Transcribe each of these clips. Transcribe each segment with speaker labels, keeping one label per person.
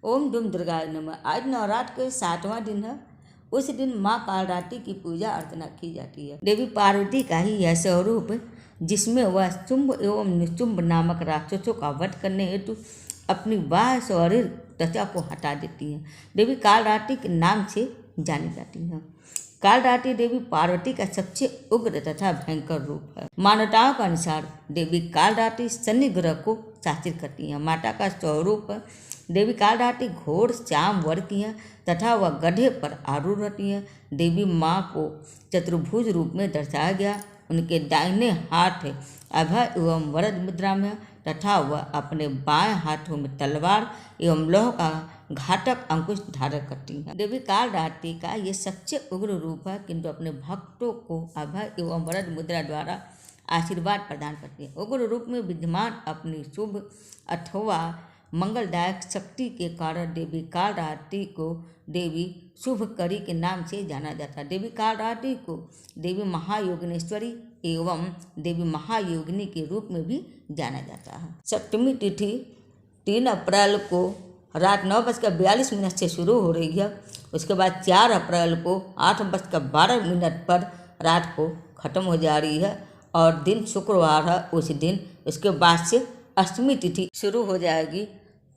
Speaker 1: ओम दुम दुर्गाय नमः। आज नवरात्र के 7वां दिन है। उस दिन माँ कालरात्रि की पूजा अर्चना की जाती है। देवी पार्वती का ही यह स्वरूप जिसमें वह शुंभ एवं निशुंभ नामक राक्षसों का वध करने हेतु अपनी बाह्य शरीर त्वचा को हटा देती हैं। देवी कालरात्रि के नाम से जानी जाती हैं। कालरात्रि देवी पार्वती का सबसे उग्र तथा भयंकर रूप है। मान्यताओं के अनुसार देवी कालरात्रि शनि ग्रह को शासित करती हैं। माता का स्वरूप देवी कालरात्रि घोर श्याम वर्ग की हैं तथा वह गधे पर आरूढ़ रहती हैं। देवी माँ को चतुर्भुज रूप में दर्शाया गया। उनके दाहिने हाथ अभय एवं वरद मुद्रा में तथा वह अपने बाएं हाथों में तलवार एवं लौह का घातक अंकुश धारण करती हैं। देवी कालरात्रि का ये सबसे उग्र रूप है, किंतु अपने भक्तों को अभय एवं वरद मुद्रा द्वारा आशीर्वाद प्रदान करती है। उग्र रूप में विद्यमान अपनी शुभ अथवा मंगलदायक शक्ति के कारण देवी कालरात्रि को देवी शुभकरी के नाम से जाना जाता है। देवी कालरात्रि को देवी महायोगिनेश्वरी एवं देवी महायोगिनी के रूप में भी जाना जाता है। सप्तमी तिथि 3 अप्रैल को रात 9:42 से शुरू हो रही है। उसके बाद 4 अप्रैल को 8:12 पर रात को ख़त्म हो जा रही है और दिन शुक्रवार है। उस दिन उसके बाद से अष्टमी तिथि शुरू हो जाएगी।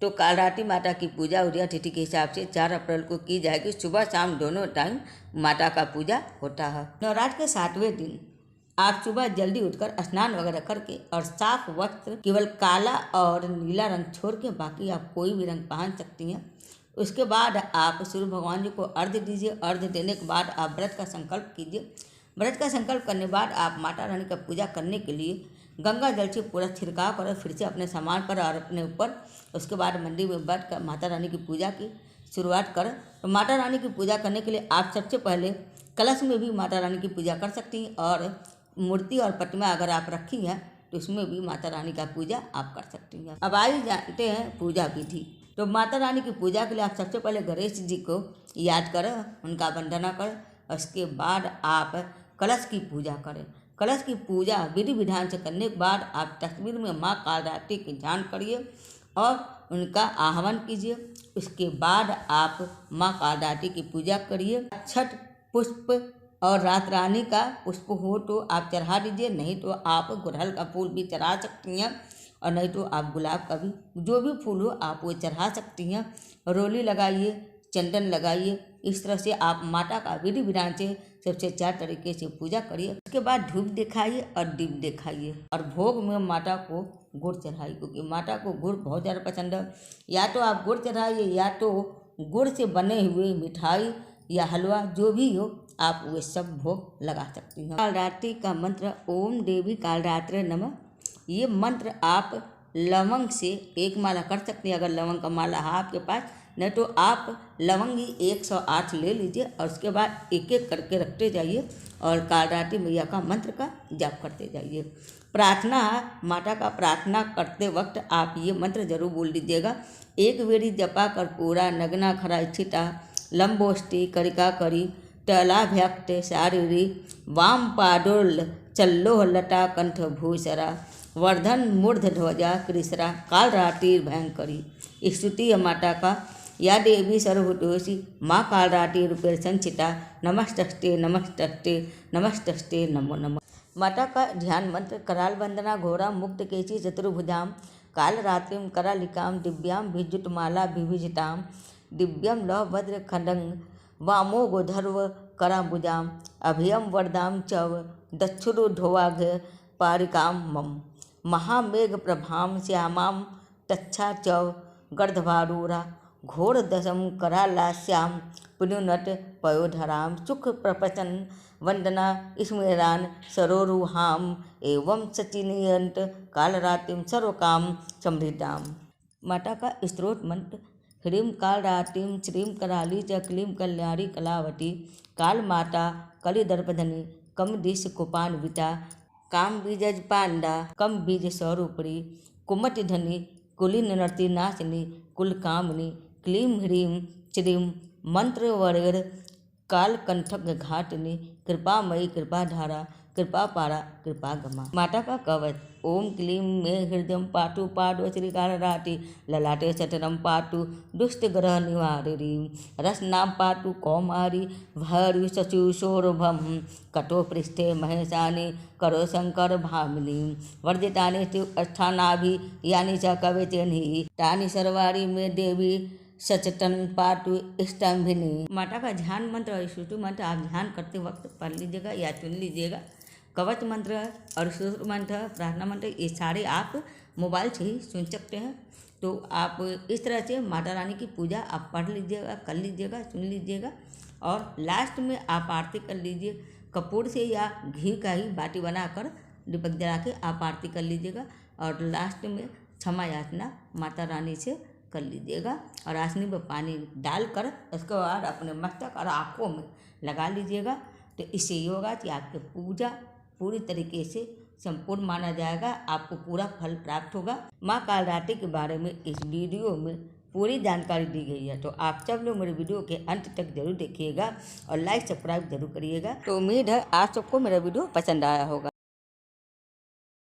Speaker 1: तो कालरात्रि माता की पूजा उदया तिथि के हिसाब से 4 अप्रैल को की जाएगी। सुबह शाम दोनों टाइम माता का पूजा होता है। नवरात्र के 7वें दिन आप सुबह जल्दी उठकर स्नान वगैरह करके और साफ वस्त्र केवल काला और नीला रंग छोड़ के बाकी आप कोई भी रंग पहन सकती हैं। उसके बाद आप सूर्य भगवान जी को अर्घ्य दीजिए। अर्घ्य देने के बाद आप व्रत का संकल्प कीजिए। व्रत का संकल्प करने के बाद आप माता रानी का पूजा करने के लिए गंगा जल से पूरा छिड़काव करें फिर से अपने सामान पर और अपने ऊपर। उसके बाद मंदिर में बैठ कर माता रानी की पूजा की शुरुआत करें। तो माता रानी की पूजा करने के लिए आप सबसे पहले कलश में भी माता रानी की पूजा कर सकती हैं और मूर्ति और प्रतिमा अगर आप रखी हैं तो उसमें भी माता रानी का पूजा आप कर सकती हैं। अब आइए जानते हैं पूजा विधि। तो माता रानी की पूजा के लिए आप सबसे पहले गणेश जी को याद करें, उनका वंदना करें। उसके बाद आप कलश की पूजा करें। कलश की पूजा विधि विधान से करने के बाद आप तस्वीर में माँ कालरात्रि की ध्यान करिए और उनका आह्वान कीजिए। उसके बाद आप माँ कालरात्रि की पूजा करिए। छठ पुष्प और रात रानी का पुष्प हो तो आप चढ़ा दीजिए, नहीं तो आप गुड़हल का फूल भी चढ़ा सकती हैं और नहीं तो आप गुलाब का भी, जो भी फूल हो आप वो चढ़ा सकती हैं। रोली लगाइए, चंदन लगाइए। इस तरह से आप माता का विधि विधान से सबसे अच्छा तरीके से पूजा करिए। उसके बाद धूप दिखाइए और दीप दिखाइए और भोग में माता को गुड़ चढ़ाइए, क्योंकि माता को गुड़ बहुत ज़्यादा पसंद है। या तो आप गुड़ चढ़ाइए या तो गुड़ से बने हुए मिठाई या हलवा जो भी हो आप वे सब भोग लगा सकती हैं। कालरात्रि का मंत्र ओम देवी कालरात्रे नमः। ये मंत्र आप लवंग से एक माला कर सकते हैं अगर लवंग का माला है आपके पास, नहीं तो आप लवंग ही 108 ले लीजिए और उसके बाद एक एक करके रखते जाइए और कालरात्रि मैया का मंत्र का जाप करते जाइए। प्रार्थना, माता का प्रार्थना करते वक्त आप ये मंत्र जरूर बोल दीजिएगा। एक वेरी जपा कर्पूरा नगना खरा स्थिता लंबोष्टि करिका करी तलाभ्यक्त शारीरी वाम पादोल चल्लोह लता कंठ भूषरा वर्धन मूर्ध ध्वजा कृसरा कालरात्रि भयंकरी। स्तुति है माता का। या देवी सर्वभूतेषु माँ कालरात्रि रूपेण संचिता नमस्तस्ते नमस्तस्ते नमस्तस्ते नमो नमः। माता का ध्यान मंत्र कराल वंदना घोरा मुक्त केची चतुर्भुजाम कालरात्रिम करालिकाम दिव्याम विद्युतमाला विविजिताम दिव्यम लव भद्र खंडंग वामो गोधर्व कराम्बुजाम अभयम वरदाम चव दक्षुरुध्वाघ पारिकाम मम महामेघ प्रभाम श्यामाम तच्छा चव गर्धभारूरा घोर दशम करालास्याम पुण्युनट पयोधराम सुख प्रपचन वंदना स्मरान सरोरुहाम एवं सचिनियंत कालरात्रिम सर्वकाम समृद्धाम। माता का स्त्रोत मंत्र ह्रीं कालरात्रिं श्रीं कराली च क्लीं कल्याणी कलावती काल माता कलिदर्पधनी कम दिश कुपान्विता काम बीजज पांडा कम बीज स्वरूपरी कुमति धनी कुलीन नर्ति नाशिनी कुल कामनी क्लीं ह्रीं श्रीं मंत्रवरेण कालकंठक घाट ने, कृपामयी कृपा धारा, कृपा पारा कृपा गमा। माता का कवच। ओम क्लीं मे हृदय पाटु पाडो श्रीकालराटि, ललाटे चतरम पाटु दुष्ट ग्रह निवारिणी, रसनाम पाटु कौमारी, भैरवी शचुशोरभम, कटो पृष्ठे महेशानि, करो शंकर भामिनी, वर्जितानि स्थानाभि यानि च कवचेनि, तानि सर्वाणि मे देवी सचटन पाटु स्तंभिनी। माता का ध्यान मंत्र और स्तुति मंत्र आप ध्यान करते वक्त पढ़ लीजिएगा या चुन लीजिएगा। कवच मंत्र और स्तुति मंत्र, प्रार्थना मंत्र, ये सारे आप मोबाइल से ही सुन सकते हैं। तो आप इस तरह से माता रानी की पूजा आप पढ़ लीजिएगा, कर लीजिएगा, सुन लीजिएगा। और लास्ट में आप आरती कर लीजिए। कपूर से या घी का ही बाटी बनाकर दीपक जला के आप आरती कर लीजिएगा। और लास्ट में क्षमा याचना माता रानी से कर लीजिएगा। और आसनी में पानी डालकर उसके बाद अपने मस्तक और आँखों में लगा लीजिएगा। तो इससे ये होगा कि आपकी पूजा पूरी तरीके से संपूर्ण माना जाएगा, आपको पूरा फल प्राप्त होगा। माँ कालरात्रि के बारे में इस वीडियो में पूरी जानकारी दी गई है। तो आप सब लोग मेरे वीडियो के अंत तक जरूर देखिएगा और लाइक सब्सक्राइब जरूर करिएगा। तो उम्मीद है आप सबको मेरा वीडियो पसंद आया होगा।